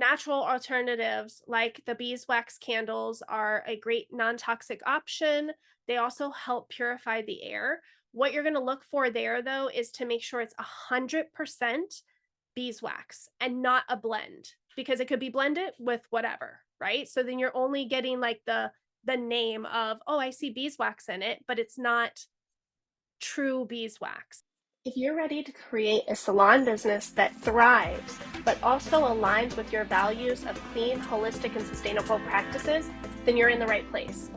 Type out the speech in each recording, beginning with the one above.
Natural alternatives like the beeswax candles are a great non-toxic option. They also help purify the air. What you're going to look for there, though, is to make sure it's 100% beeswax and not a blend, because it could be blended with whatever, right? So then you're only getting like the name of, oh, I see beeswax in it, but it's not true beeswax. If you're ready to create a salon business that thrives, but also aligns with your values of clean, holistic, and sustainable practices, then you're in the right place.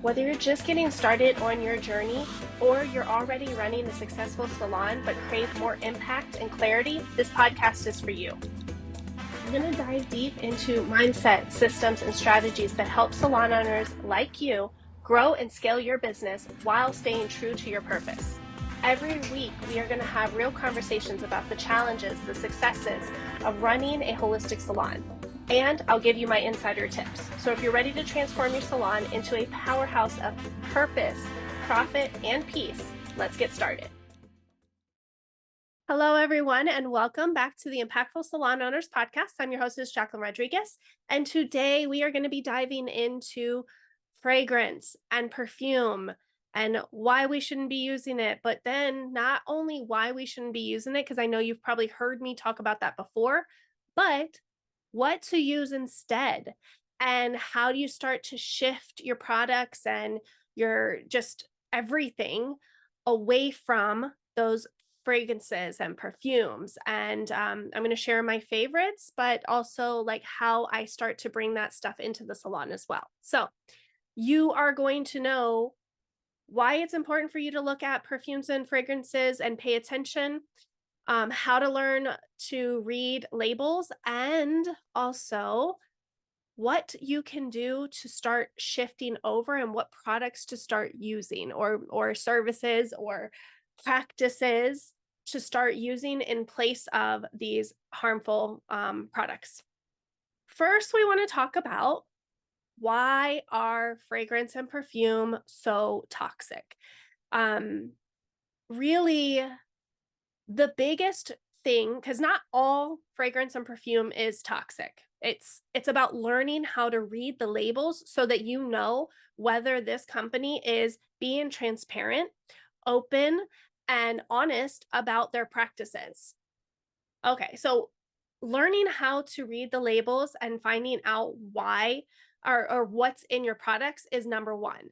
Whether you're just getting started on your journey or you're already running a successful salon but crave more impact and clarity, this podcast is for you. I'm going to dive deep into mindset, systems, and strategies that help salon owners like you grow and scale your business while staying true to your purpose. Every week, we are going to have real conversations about the challenges, the successes of running a holistic salon. And I'll give you my insider tips. So if you're ready to transform your salon into a powerhouse of purpose, profit, and peace, let's get started. Hello, everyone, and welcome back to the Impactful Salon Owners Podcast. I'm your hostess, Jacquelyn Rodriguez, and today we are going to be diving into fragrance and perfume and why we shouldn't be using it, but then not only why we shouldn't be using it, because I know you've probably heard me talk about that before, but what to use instead, and how do you start to shift your products and your just everything away from those fragrances and perfumes. And I'm going to share my favorites, but also like how I start to bring that stuff into the salon as well. So you are going to know why it's important for you to look at perfumes and fragrances and pay attention, how to learn to read labels, and also what you can do to start shifting over and what products to start using, or services or practices to start using in place of these harmful products. First, we want to talk about why are fragrance and perfume so toxic? Really, the biggest thing, because not all fragrance and perfume is toxic. It's about learning how to read the labels so that you know whether this company is being transparent, open, and honest about their practices. Okay, so learning how to read the labels and finding out why or what's in your products is number one.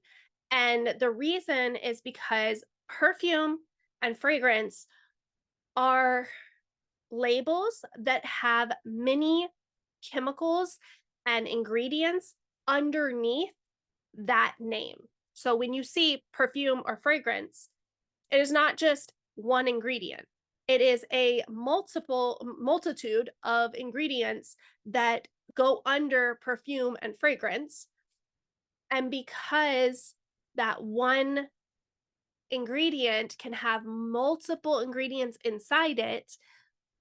And the reason is because perfume and fragrance are labels that have many chemicals and ingredients underneath that name. So when you see perfume or fragrance, it is not just one ingredient. It is a multitude of ingredients that go under perfume and fragrance. And because that one ingredient can have multiple ingredients inside it,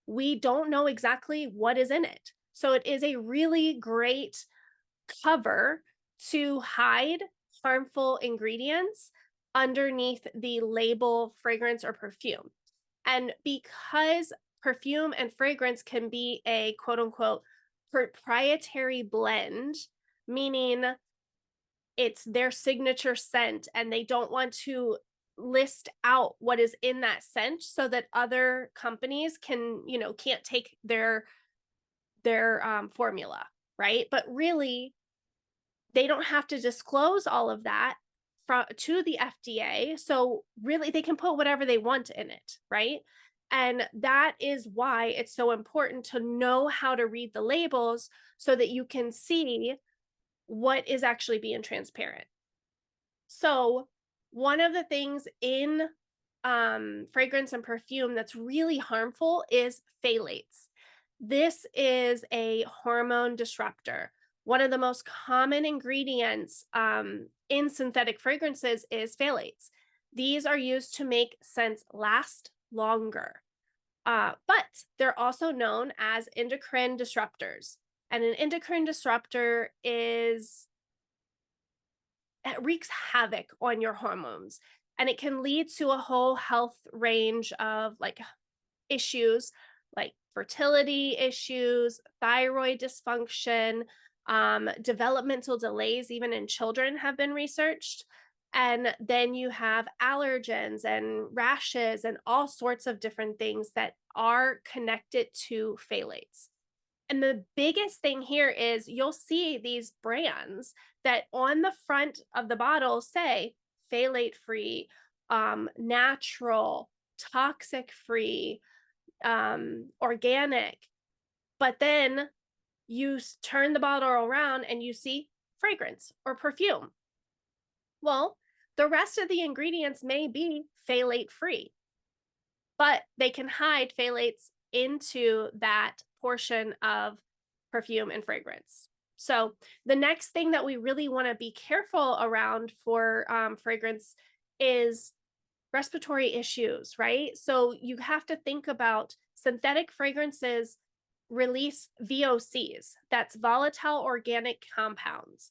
we don't know exactly what is in it. So it is a really great cover to hide harmful ingredients underneath the label fragrance or perfume. And because perfume and fragrance can be a quote unquote proprietary blend, meaning it's their signature scent and they don't want to list out what is in that scent so that other companies can't take their formula, right? But really, they don't have to disclose all of that to the FDA. So really, they can put whatever they want in it, right? And that is why it's so important to know how to read the labels so that you can see what is actually being transparent. So one of the things in fragrance and perfume that's really harmful is phthalates. This is a hormone disruptor. One of the most common ingredients in synthetic fragrances is phthalates. These are used to make scents last longer, but they're also known as endocrine disruptors. And an endocrine disruptor it wreaks havoc on your hormones, and it can lead to a whole health range of like issues like fertility issues, thyroid dysfunction, developmental delays, even in children, have been researched. And then you have allergens and rashes and all sorts of different things that are connected to phthalates. And the biggest thing here is you'll see these brands that on the front of the bottle say phthalate free, natural, toxic free, organic. But then you turn the bottle around and you see fragrance or perfume. Well, the rest of the ingredients may be phthalate free, but they can hide phthalates into that portion of perfume and fragrance. So the next thing that we really want to be careful around for fragrance is respiratory issues, right? So you have to think about synthetic fragrances release VOCs, that's volatile organic compounds.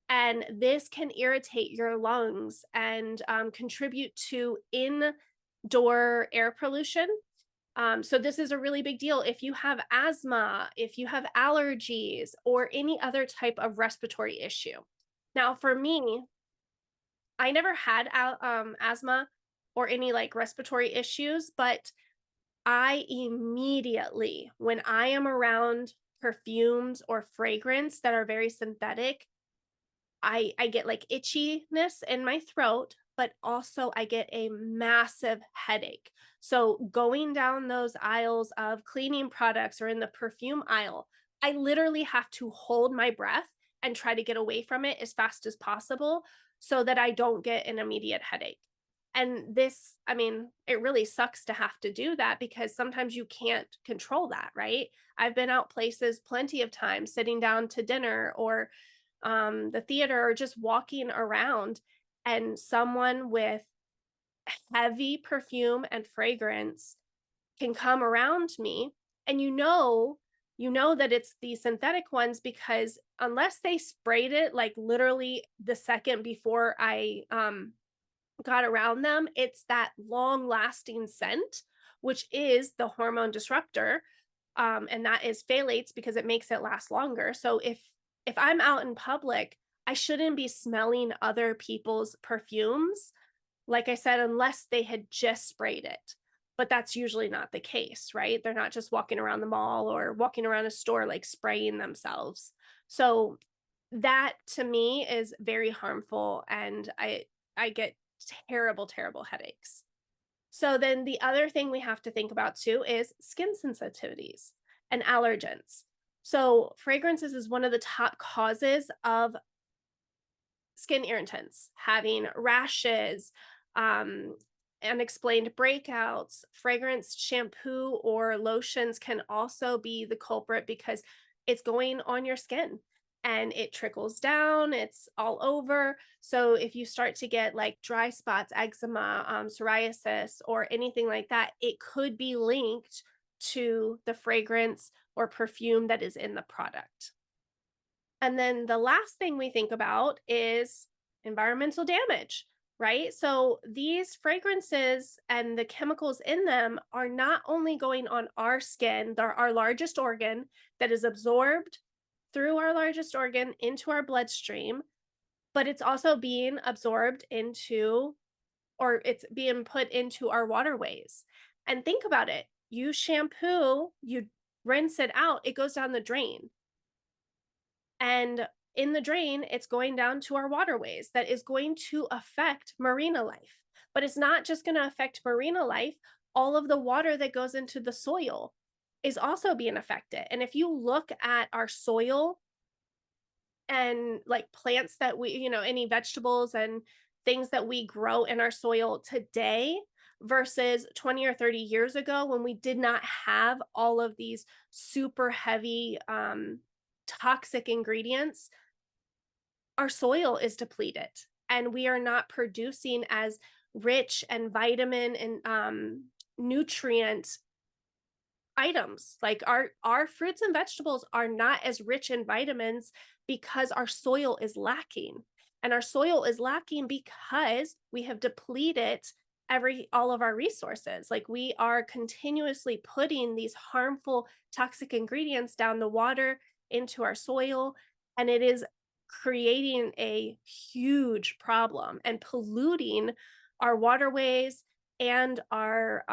And this can irritate your lungs and contribute to indoor air pollution. So this is a really big deal if you have asthma, if you have allergies, or any other type of respiratory issue. Now, for me, I never had asthma or any like respiratory issues, but I immediately, when I am around perfumes or fragrance that are very synthetic, I get like itchiness in my throat, but also I get a massive headache. So going down those aisles of cleaning products or in the perfume aisle, I literally have to hold my breath and try to get away from it as fast as possible so that I don't get an immediate headache. And this, I mean, it really sucks to have to do that because sometimes you can't control that, right? I've been out places plenty of times sitting down to dinner or the theater or just walking around, and someone with heavy perfume and fragrance can come around me, and you know that it's the synthetic ones because unless they sprayed it like literally the second before I got around them, it's that long lasting scent, which is the hormone disruptor. And that is phthalates because it makes it last longer. So if I'm out in public, I shouldn't be smelling other people's perfumes, like I said, unless they had just sprayed it. But that's usually not the case, right? They're not just walking around the mall or walking around a store like spraying themselves. So that to me is very harmful, and I get terrible, terrible headaches. So then the other thing we have to think about too is skin sensitivities and allergens. So fragrances is one of the top causes of skin irritants, having rashes, unexplained breakouts. Fragrance shampoo or lotions can also be the culprit because it's going on your skin and it trickles down, it's all over. So if you start to get like dry spots, eczema, psoriasis, or anything like that, it could be linked to the fragrance or perfume that is in the product. And then the last thing we think about is environmental damage, right? So these fragrances and the chemicals in them are not only going on our skin, they're our largest organ that is absorbed through our largest organ into our bloodstream, but it's also being absorbed into, or it's being put into our waterways. And think about it. You shampoo, you rinse it out, it goes down the drain. And in the drain, it's going down to our waterways. That is going to affect marina life. But it's not just going to affect marina life. All of the water that goes into the soil is also being affected. And if you look at our soil and like plants that we, any vegetables and things that we grow in our soil today versus 20 or 30 years ago when we did not have all of these super heavy toxic ingredients, our soil is depleted and we are not producing as rich and vitamin and nutrient items. Like our fruits and vegetables are not as rich in vitamins because our soil is lacking. And our soil is lacking because we have depleted all of our resources. Like we are continuously putting these harmful toxic ingredients down the water into our soil, and it is creating a huge problem and polluting our waterways and our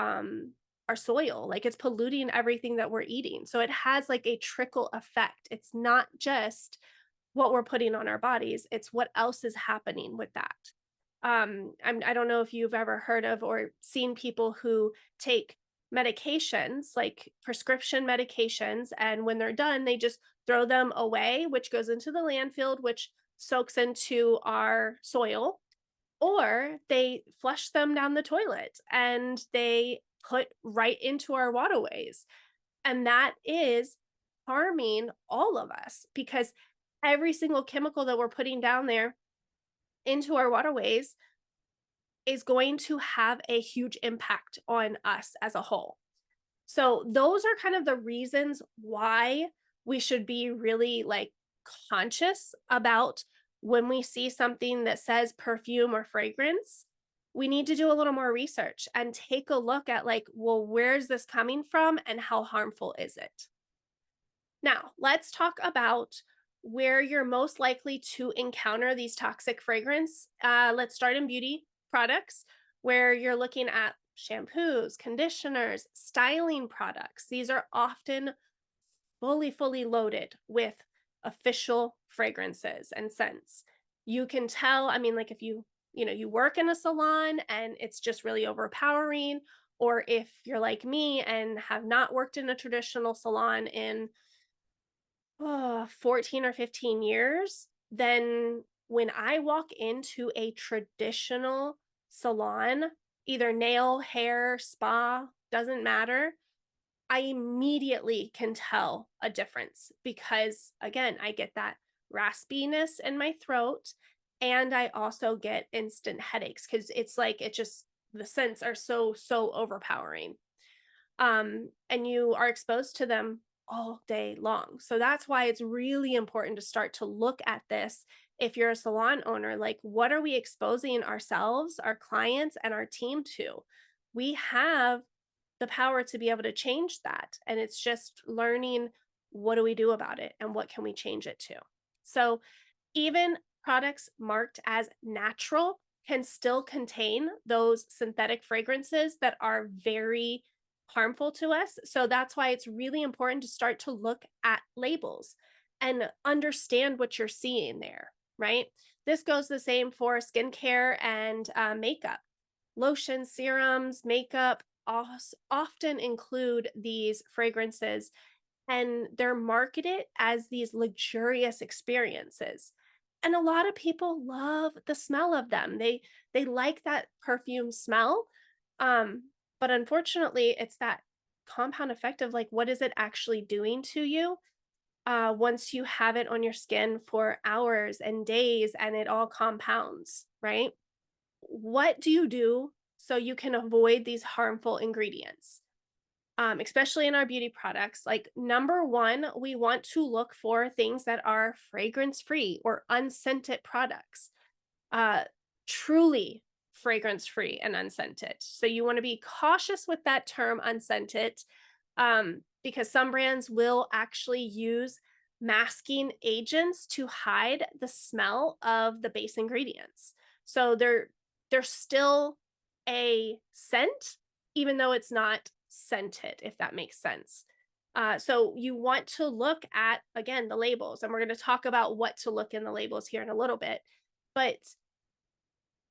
soil. Like it's polluting everything that we're eating. So it has like a trickle effect. It's not just what we're putting on our bodies, it's what else is happening with that. I don't know if you've ever heard of or seen people who take medications, like prescription medications, and when they're done, they just throw them away, which goes into the landfill, which soaks into our soil, or they flush them down the toilet and they put right into our waterways. And that is harming all of us because every single chemical that we're putting down there into our waterways is going to have a huge impact on us as a whole. So those are kind of the reasons why we should be really like conscious about when we see something that says perfume or fragrance. We need to do a little more research and take a look at like, well, where's this coming from and how harmful is it? Now, let's talk about where you're most likely to encounter these toxic fragrance. Let's start in beauty products, where you're looking at shampoos, conditioners, styling products. These are often fully loaded with official fragrances and scents. You can tell, I mean, like if you work in a salon and it's just really overpowering, or if you're like me and have not worked in a traditional salon in 14 or 15 years, then when I walk into a traditional salon, either nail, hair, spa, doesn't matter, I immediately can tell a difference because, again, I get that raspiness in my throat and I also get instant headaches because it's like the scents are so overpowering. And you are exposed to them all day long. So that's why it's really important to start to look at this. If you're a salon owner, like what are we exposing ourselves, our clients, and our team to? We have the power to be able to change that. And it's just learning, what do we do about it and what can we change it to? So even products marked as natural can still contain those synthetic fragrances that are very harmful to us. So that's why it's really important to start to look at labels and understand what you're seeing there, right? This goes the same for skincare and makeup. Lotions, serums, makeup often include these fragrances, and they're marketed as these luxurious experiences. And a lot of people love the smell of them. They like that perfume smell. Um, but unfortunately, it's that compound effect of like, what is it actually doing to you? Once you have it on your skin for hours and days and it all compounds, right? What do you do so you can avoid these harmful ingredients? Especially in our beauty products. Like, number one, we want to look for things that are fragrance free or unscented products, uh, truly fragrance free and unscented. So, you want to be cautious with that term unscented, because some brands will actually use masking agents to hide the smell of the base ingredients. So, they're still a scent, even though it's not scented, if that makes sense. So you want to look at, again, the labels, and we're going to talk about what to look in the labels here in a little bit. But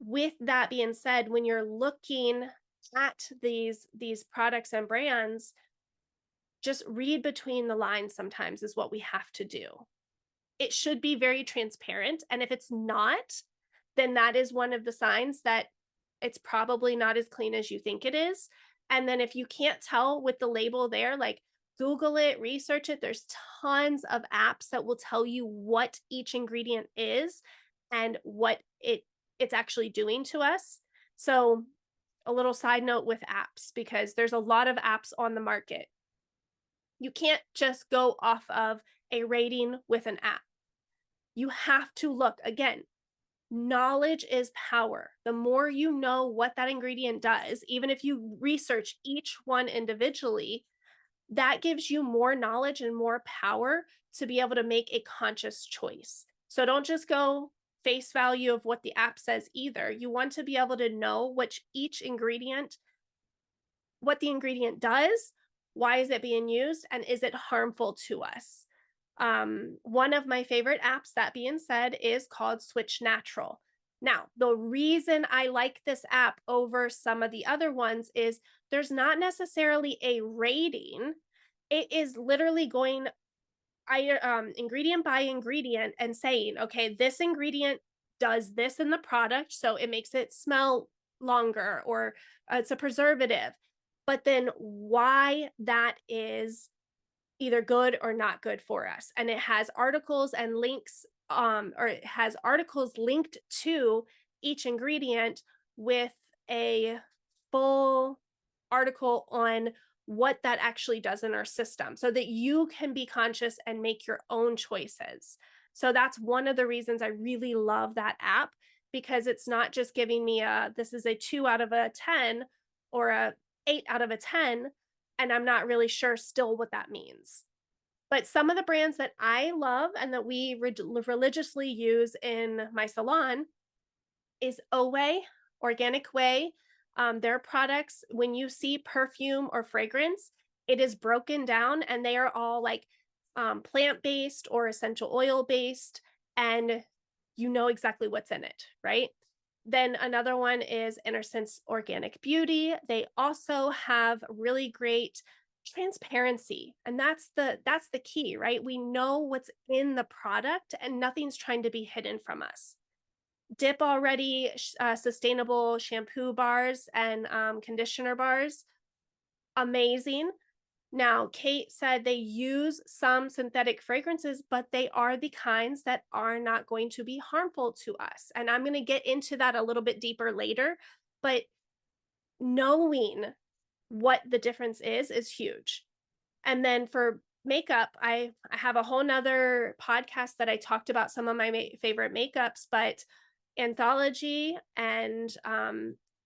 with that being said, when you're looking at these products and brands, just read between the lines sometimes is what we have to do. It should be very transparent. And if it's not, then that is one of the signs that it's probably not as clean as you think it is. And then if you can't tell with the label there, like Google it, research it. There's tons of apps that will tell you what each ingredient is and what it's actually doing to us. So a little side note with apps, because there's a lot of apps on the market. You can't just go off of a rating with an app. You have to look again. Knowledge is power. The more you know what that ingredient does, even if you research each one individually, that gives you more knowledge and more power to be able to make a conscious choice. So don't just go face value of what the app says either. You want to be able to know what the ingredient does, why is it being used, and is it harmful to us? One of my favorite apps, that being said, is called Switch Natural. Now, the reason I like this app over some of the other ones is there's not necessarily a rating. It is literally going ingredient by ingredient and saying, okay, this ingredient does this in the product, so it makes it smell longer, or it's a preservative. But then why that is either good or not good for us. And it has articles and links, or it has articles linked to each ingredient with a full article on what that actually does in our system so that you can be conscious and make your own choices. So that's one of the reasons I really love that app, because it's not just giving me this is a 2 out of a 10 or a 8 out of a 10, and I'm not really sure still what that means. But some of the brands that I love and that we religiously use in my salon is Oway, Organic Way. Their products, when you see perfume or fragrance, it is broken down and they are all like plant-based or essential oil based, and you know exactly what's in it, right? Then another one is Innocence Organic Beauty. They also have really great transparency, and that's the key, right? We know what's in the product and nothing's trying to be hidden from us. Dip already sustainable shampoo bars and conditioner bars, amazing. Now, Kate said they use some synthetic fragrances, but they are the kinds that are not going to be harmful to us. And I'm going to get into that a little bit deeper later, but knowing what the difference is huge. And then for makeup, I have a whole nother podcast that I talked about some of my favorite makeups, but Anthology and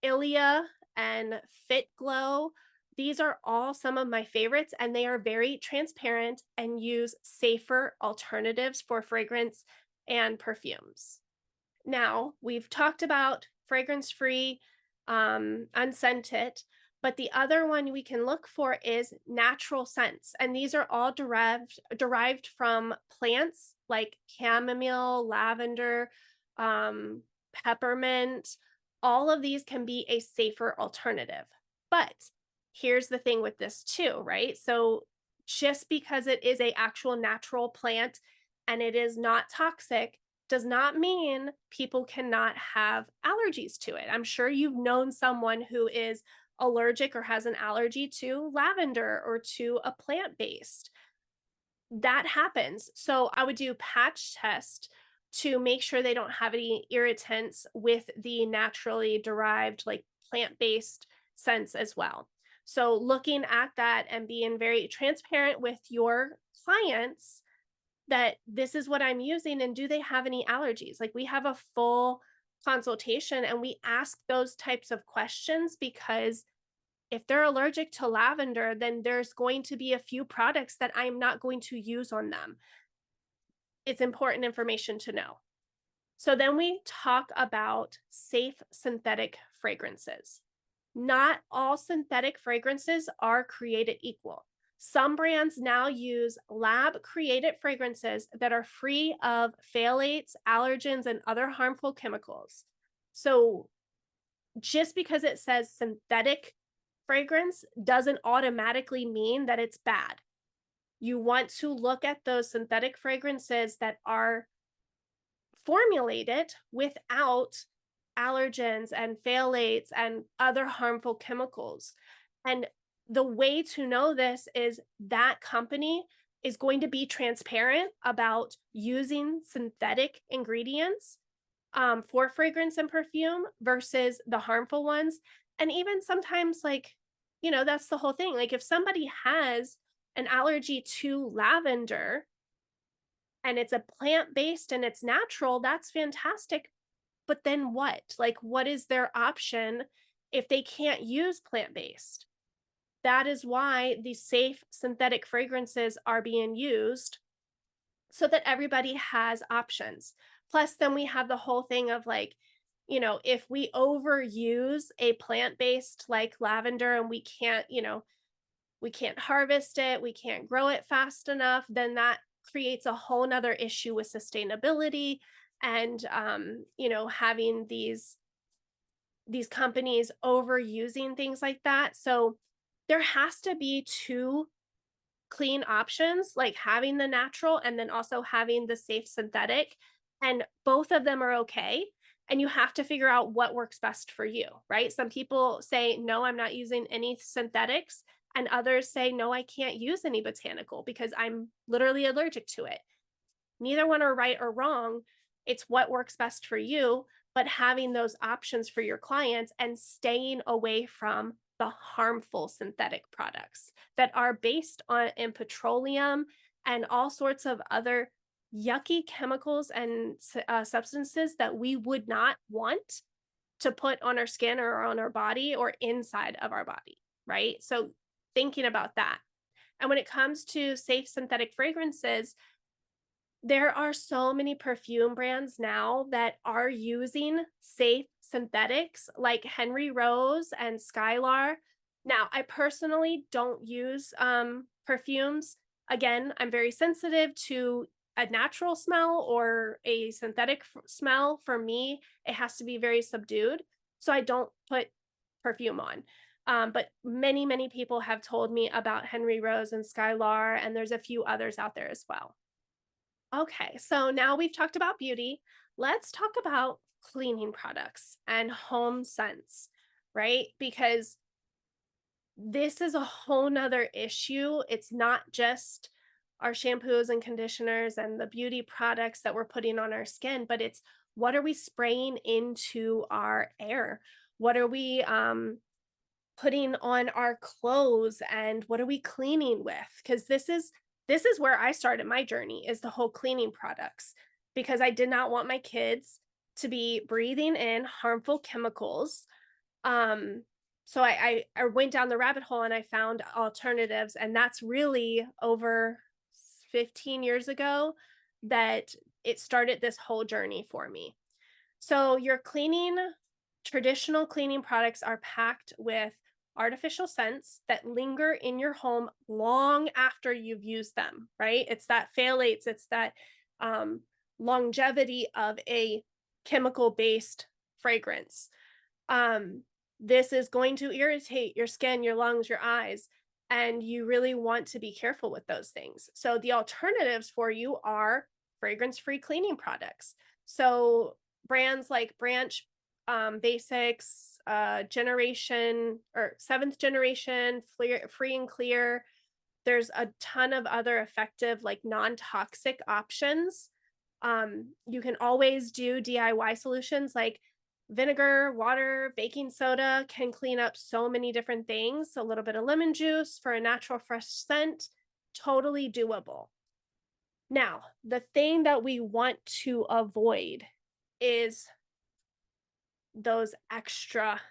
Ilia and Fit Glow, these are all some of my favorites, and they are very transparent and use safer alternatives for fragrance and perfumes. Now, we've talked about fragrance-free, unscented, but the other one we can look for is natural scents. And these are all derived from plants like chamomile, lavender, peppermint. All of these can be a safer alternative. But here's the thing with this too, right? So just because it is a actual natural plant and it is not toxic does not mean people cannot have allergies to it. I'm sure you've known someone who is allergic or has an allergy to lavender or to a plant-based. That happens. So I would do patch test to make sure they don't have any irritants with the naturally derived, like plant-based scents as well. So looking at that and being very transparent with your clients that this is what I'm using and do they have any allergies? Like we have a full consultation and we ask those types of questions, because if they're allergic to lavender, then there's going to be a few products that I'm not going to use on them. It's important information to know. So then we talk about safe synthetic fragrances. Not all synthetic fragrances are created equal. Some brands now use lab created fragrances that are free of phthalates, allergens, and other harmful chemicals. So just because it says synthetic fragrance doesn't automatically mean that it's bad. You want to look at those synthetic fragrances that are formulated without allergens and phthalates and other harmful chemicals. And the way to know this is that company is going to be transparent about using synthetic ingredients for fragrance and perfume versus the harmful ones. And even sometimes, like, you know, that's the whole thing. Like if somebody has an allergy to lavender and it's a plant-based and it's natural, that's fantastic. but then what? Like, what is their option if they can't use plant-based? That is why these safe synthetic fragrances are being used so that everybody has options. Plus, then we have the whole thing of like, if we overuse a plant-based like lavender and we can't harvest it, we can't grow it fast enough, then that creates a whole nother issue with sustainability and having these companies overusing things like that. So there has to be two clean options, like having the natural and then also having the safe synthetic. And both of them are okay. And you have to figure out what works best for you, right? Some people say, no, I'm not using any synthetics. And others say, no, I can't use any botanical because I'm literally allergic to it. Neither one are right or wrong. It's what works best for you, but having those options for your clients and staying away from the harmful synthetic products that are based on in petroleum and all sorts of other yucky chemicals and substances that we would not want to put on our skin or on our body or inside of our body, right? So thinking about that. And when it comes to safe synthetic fragrances, there are so many perfume brands now that are using safe synthetics like Henry Rose and Skylar. Now, I personally don't use perfumes. Again, I'm very sensitive to a natural smell or a synthetic smell. For me, it has to be very subdued. So I don't put perfume on. But many, many people have told me about Henry Rose and Skylar, and there's a few others out there as well. Okay, so now we've talked about beauty. Let's talk about cleaning products and home scents, right? Because this is a whole nother issue. It's not just our shampoos and conditioners and the beauty products that we're putting on our skin, but it's what are we spraying into our air? What are we putting on our clothes and what are we cleaning with? Because this is where I started my journey, is the whole cleaning products, because I did not want my kids to be breathing in harmful chemicals. So I went down the rabbit hole and I found alternatives, and that's really over 15 years ago that it started this whole journey for me. So your traditional cleaning products are packed with artificial scents that linger in your home long after you've used them, right? It's that phthalates, it's that um, longevity of a chemical based fragrance. This is going to irritate your skin, your lungs, your eyes, and you really want to be careful with those things. So the alternatives for you are fragrance free cleaning products. So brands like Branch Basics, generation or seventh generation, free and clear. There's a ton of other effective, like non-toxic options. You can always do DIY solutions like vinegar, water, baking soda can clean up so many different things. A little bit of lemon juice for a natural fresh scent, totally doable. Now, the thing that we want to avoid is those extra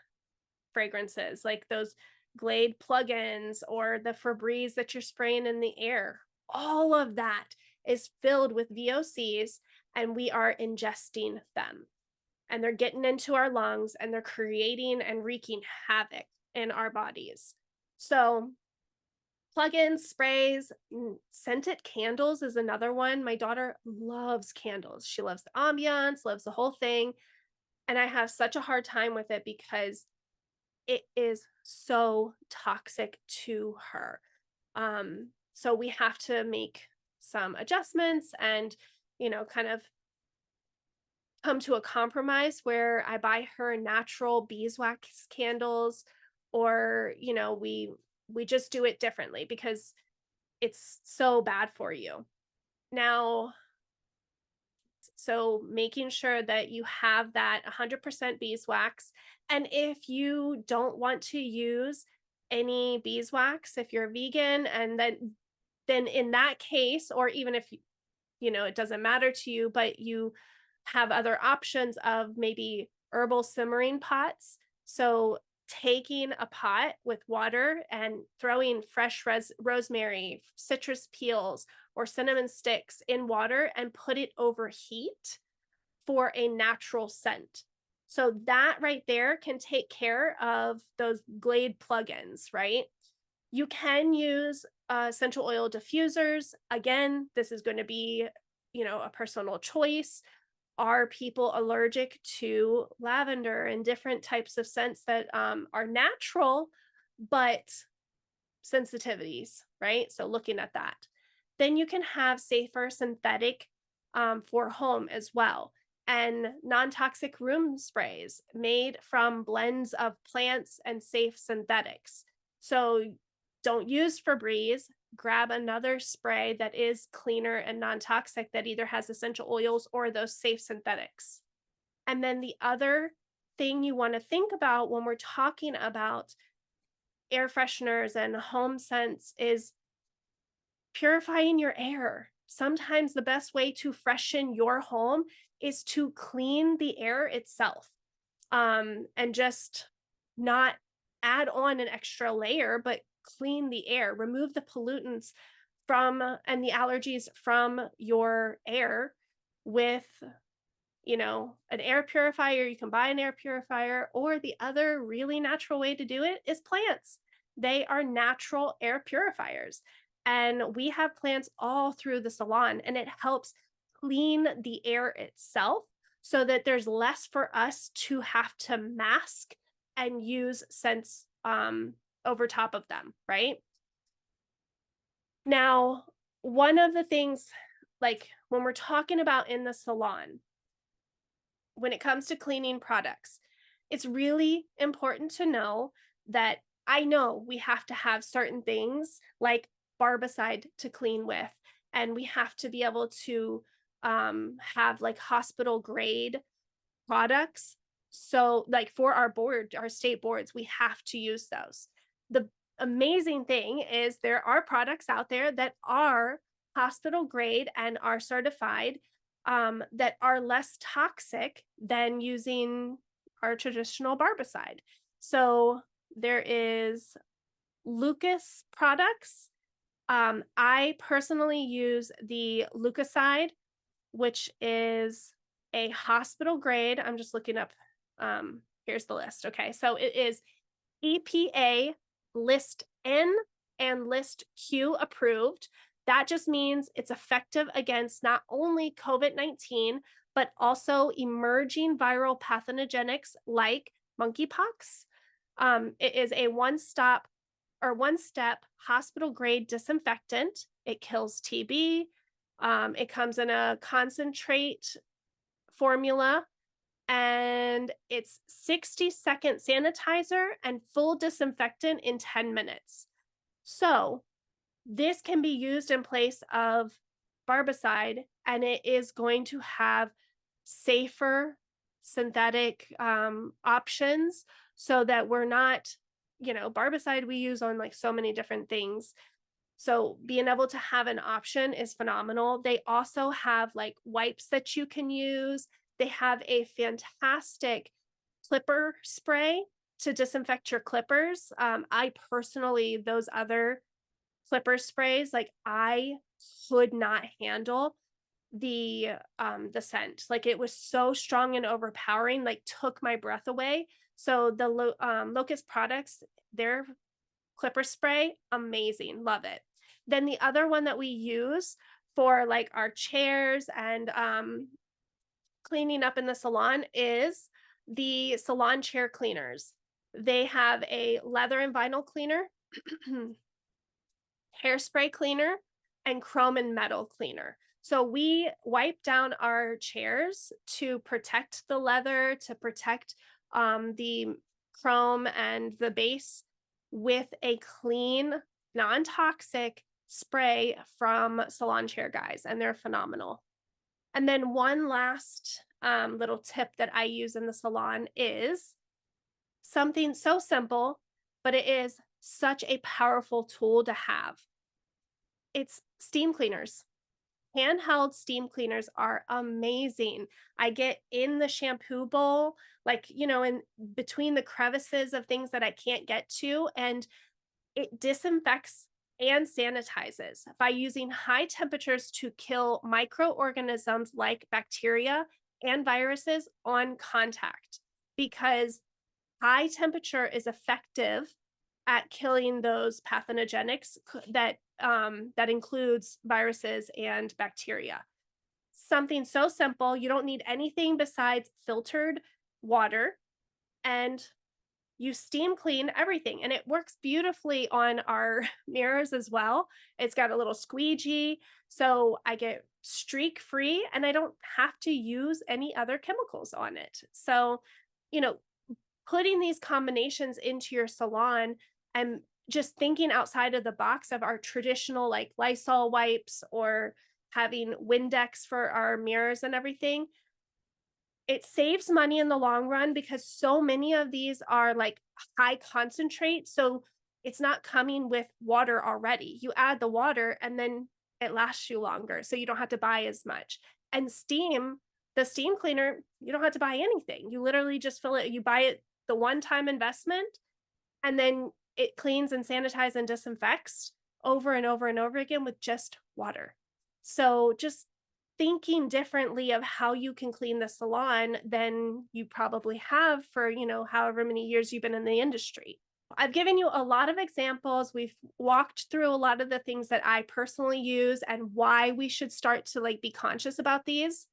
fragrances, like those Glade plugins or the Febreze that you're spraying in the air. All of that is filled with VOCs, and we are ingesting them. And they're getting into our lungs and they're creating and wreaking havoc in our bodies. So, plugins, sprays, scented candles is another one. My daughter loves candles. She loves the ambiance, loves the whole thing. And I have such a hard time with it because it is so toxic to her. So we have to make some adjustments and, kind of come to a compromise where I buy her natural beeswax candles, or, we just do it differently because it's so bad for you. Now, so making sure that you have that 100% beeswax. And if you don't want to use any beeswax, if you're vegan, and then in that case, or even if it doesn't matter to you, but you have other options of maybe herbal simmering pots. So taking a pot with water and throwing fresh rosemary, citrus peels, or cinnamon sticks in water and put it over heat for a natural scent. So that right there can take care of those Glade plugins, right? You can use essential oil diffusers. Again, this is going to be, a personal choice. Are people allergic to lavender and different types of scents that are natural, but sensitivities, right? So looking at that. Then you can have safer synthetic for home as well. And non-toxic room sprays made from blends of plants and safe synthetics. So don't use Febreze. Grab another spray that is cleaner and non-toxic that either has essential oils or those safe synthetics. And then the other thing you want to think about when we're talking about air fresheners and home scents is purifying your air. Sometimes the best way to freshen your home is to clean the air itself, and just not add on an extra layer, but clean the air, remove the pollutants from and the allergies from your air with, an air purifier. You can buy an air purifier, or the other really natural way to do it is plants. They are natural air purifiers. And we have plants all through the salon, and it helps clean the air itself so that there's less for us to have to mask and use scents over top of them, right? Now, one of the things, like when we're talking about in the salon, when it comes to cleaning products, it's really important to know that I know we have to have certain things like barbicide to clean with, and we have to be able to have like hospital grade products. So, like for our state boards, we have to use those. The amazing thing is there are products out there that are hospital grade and are certified, that are less toxic than using our traditional barbicide. So there is Lucas products. I personally use the Lucaside, which is a hospital grade. I'm just looking up. Here's the list. Okay, so it is EPA List N and List Q approved. That just means it's effective against not only COVID-19, but also emerging viral pathogenics like monkeypox. It is a one-step hospital grade disinfectant. It kills TB. It comes in a concentrate formula, and it's 60-second sanitizer and full disinfectant in 10 minutes. So this can be used in place of barbicide, and it is going to have safer synthetic options so that we're not, barbicide we use on like so many different things. So being able to have an option is phenomenal. They also have like wipes that you can use. They have a fantastic clipper spray to disinfect your clippers. I personally, those other clipper sprays, like I could not handle the scent. Like it was so strong and overpowering, like took my breath away. So the Locust products, their clipper spray, amazing, love it. Then the other one that we use for like our chairs and cleaning up in the salon is the salon chair cleaners. They have a leather and vinyl cleaner, hairspray cleaner, and chrome and metal cleaner. So we wipe down our chairs to protect the leather, to protect the chrome and the base with a clean, non-toxic spray from Salon Chair Guys, and they're phenomenal. And then one last little tip that I use in the salon is something so simple, but it is such a powerful tool to have. It's steam cleaners. Handheld steam cleaners are amazing. I get in the shampoo bowl, like, in between the crevices of things that I can't get to, and it disinfects and sanitizes by using high temperatures to kill microorganisms like bacteria and viruses on contact, because high temperature is effective at killing those pathogenics that includes viruses and bacteria. Something so simple, you don't need anything besides filtered water, and you steam clean everything, and it works beautifully on our mirrors as well. It's got a little squeegee, so I get streak free and I don't have to use any other chemicals on it. So, you know, putting these combinations into your salon and just thinking outside of the box of our traditional like Lysol wipes or having Windex for our mirrors and everything, it saves money in the long run because so many of these are like high concentrate. So it's not coming with water already. You add the water and then it lasts you longer. So you don't have to buy as much. And the steam cleaner, you don't have to buy anything. You literally just fill it, you buy it the one time investment, and then it cleans and sanitizes and disinfects over and over and over again with just water. So just thinking differently of how you can clean the salon than you probably have for, however many years you've been in the industry. I've given you a lot of examples. We've walked through a lot of the things that I personally use and why we should start to like be conscious about these.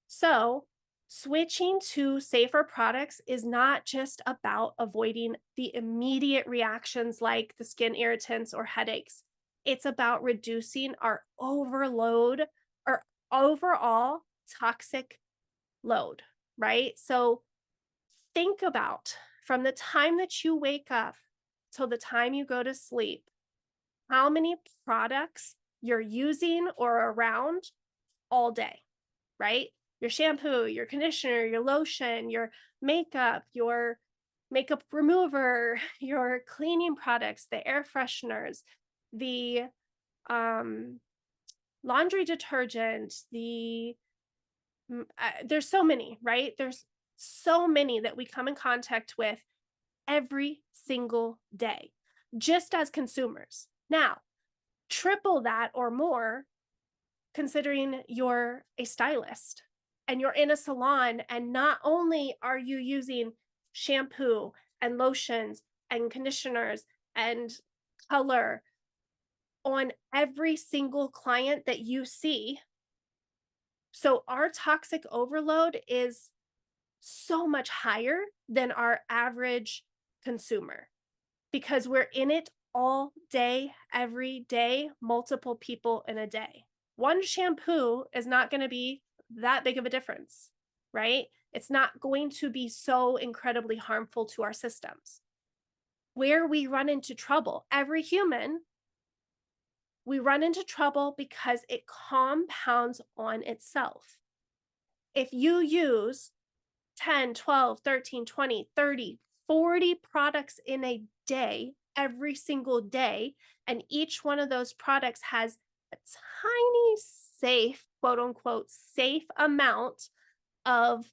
So, switching to safer products is not just about avoiding the immediate reactions like the skin irritants or headaches. It's about reducing our overload or overall toxic load, right? So, think about from the time that you wake up till the time you go to sleep, how many products you're using or around all day, right? Your shampoo, your conditioner, your lotion, your makeup remover, your cleaning products, the air fresheners, the laundry detergent, there's so many, right? There's so many that we come in contact with every single day, just as consumers. Now, triple that or more considering you're a stylist and you're in a salon, and not only are you using shampoo and lotions and conditioners and color on every single client that you see. So our toxic overload is so much higher than our average consumer because we're in it all day, every day, multiple people in a day. One shampoo is not going to be that big of a difference, right? It's not going to be so incredibly harmful to our systems. Where we run into trouble, every human, we run into trouble because it compounds on itself. If you use 10, 12, 13, 20, 30, 40 products in a day, every single day, and each one of those products has a tiny safe, quote unquote, safe amount of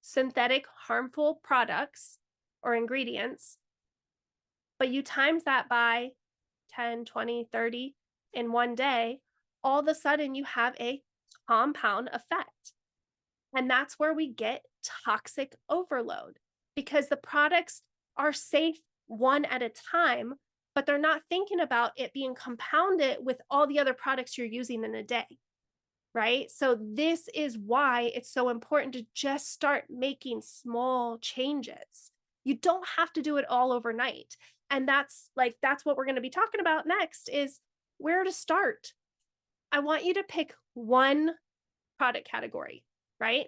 synthetic harmful products or ingredients, but you times that by 10, 20, 30 in one day, all of a sudden you have a compound effect. And that's where we get toxic overload because the products are safe one at a time, but they're not thinking about it being compounded with all the other products you're using in a day, right? So this is why it's so important to just start making small changes. You don't have to do it all overnight. And that's what we're going to be talking about next is where to start. I want you to pick one product category, right?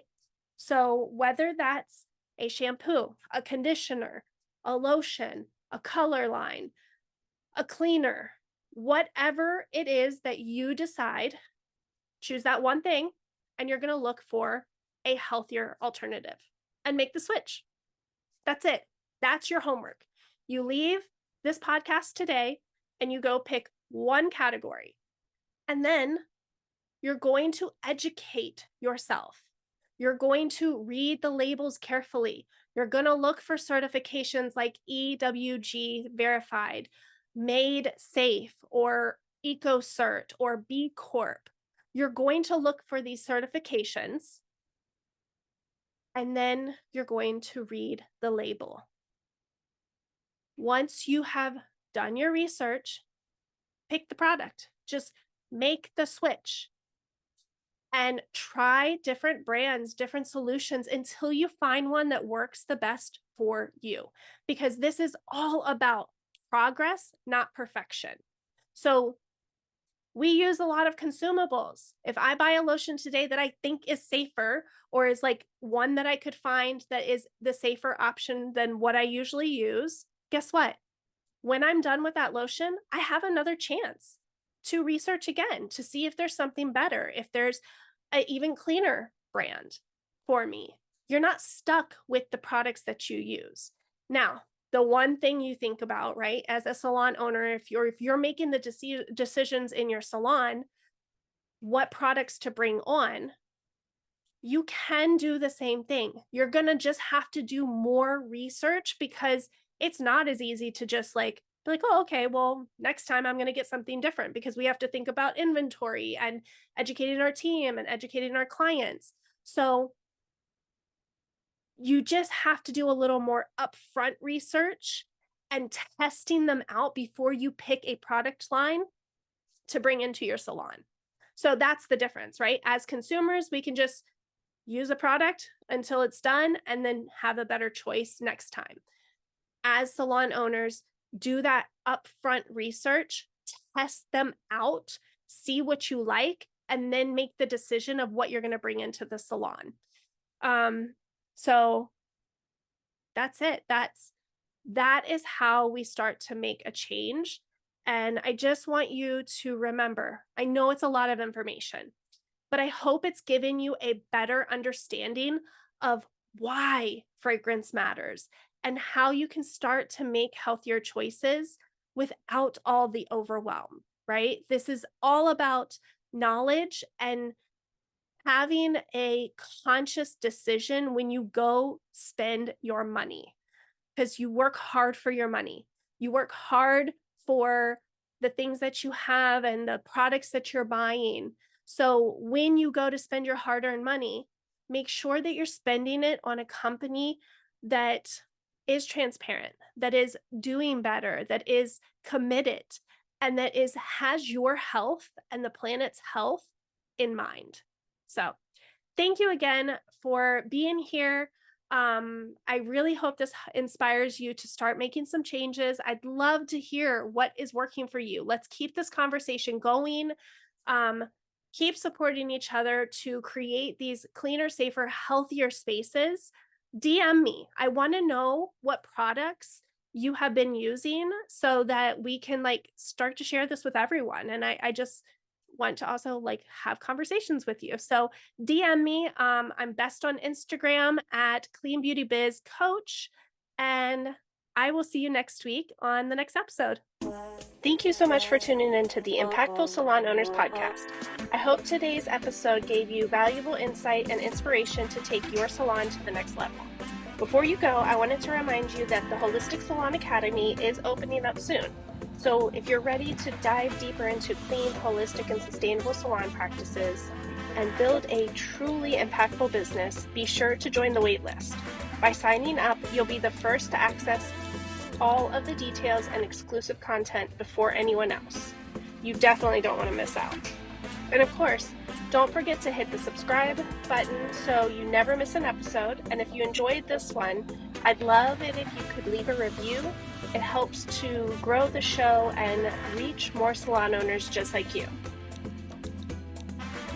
So whether that's a shampoo, a conditioner, a lotion, a color line, a cleaner, whatever it is that you decide, choose that one thing, and you're going to look for a healthier alternative and make the switch. That's it. That's your homework. You leave this podcast today and you go pick one category. And then You're going to educate yourself. You're going to read the labels carefully. You're going to look for certifications like EWG verified, made safe, or EcoCert, or B Corp. You're going to look for these certifications, and then you're going to read the label. Once you have done your research, pick the product. Just make the switch and try different brands, different solutions until you find one that works the best for you. Because this is all about progress, not perfection. So we use a lot of consumables. If I buy a lotion today that I think is safer, or is like one that I could find that is the safer option than what I usually use, guess what? When I'm done with that lotion, I have another chance to research again to see if there's something better, if there's an even cleaner brand for me. You're not stuck with the products that you use. Now, the one thing you think about, right, as a salon owner, if you're making the decisions in your salon, what products to bring on, you can do the same thing. You're going to just have to do more research because it's not as easy to just like be like, oh, okay, well, next time I'm going to get something different, because we have to think about inventory and educating our team and educating our clients. So you just have to do a little more upfront research and testing them out before you pick a product line to bring into your salon. So that's the difference, right? As consumers, we can just use a product until it's done and then have a better choice next time. As salon owners, do that upfront research, test them out, see what you like, and then make the decision of what you're going to bring into the salon. So that's it. That is how we start to make a change. And I just want you to remember, I know it's a lot of information, but I hope it's given you a better understanding of why fragrance matters and how you can start to make healthier choices without all the overwhelm, right? This is all about knowledge and having a conscious decision when you go spend your money, because you work hard for your money. You work hard for the things that you have and the products that you're buying. So when you go to spend your hard-earned money, make sure that you're spending it on a company that is transparent, that is doing better, that is committed, and that has your health and the planet's health in mind. So thank you again for being here. I really hope this inspires you to start making some changes. I'd love to hear what is working for you. Let's keep this conversation going. Keep supporting each other to create these cleaner, safer, healthier spaces. DM me. I want to know what products you have been using so that we can like start to share this with everyone. And I just want to also like have conversations with you. So DM me. I'm best on Instagram at Clean Beauty Biz Coach. And I will see you next week on the next episode. Thank you so much for tuning in to the Impactful Salon Owners Podcast. I hope today's episode gave you valuable insight and inspiration to take your salon to the next level. Before you go, I wanted to remind you that the Holistic Salon Academy is opening up soon. So if you're ready to dive deeper into clean, holistic, and sustainable salon practices and build a truly impactful business, be sure to join the waitlist. By signing up, you'll be the first to access all of the details and exclusive content before anyone else. You definitely don't want to miss out. And of course, don't forget to hit the subscribe button so you never miss an episode. And if you enjoyed this one, I'd love it if you could leave a review. It helps to grow the show and reach more salon owners just like you.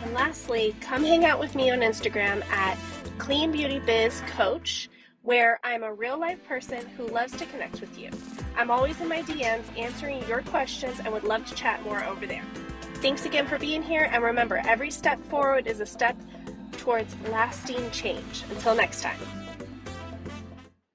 And lastly, come hang out with me on Instagram at Clean Beauty Biz Coach, where I'm a real life person who loves to connect with you. I'm always in my DMs answering your questions and would love to chat more over there. Thanks again for being here, and remember, every step forward is a step towards lasting change. Until next time.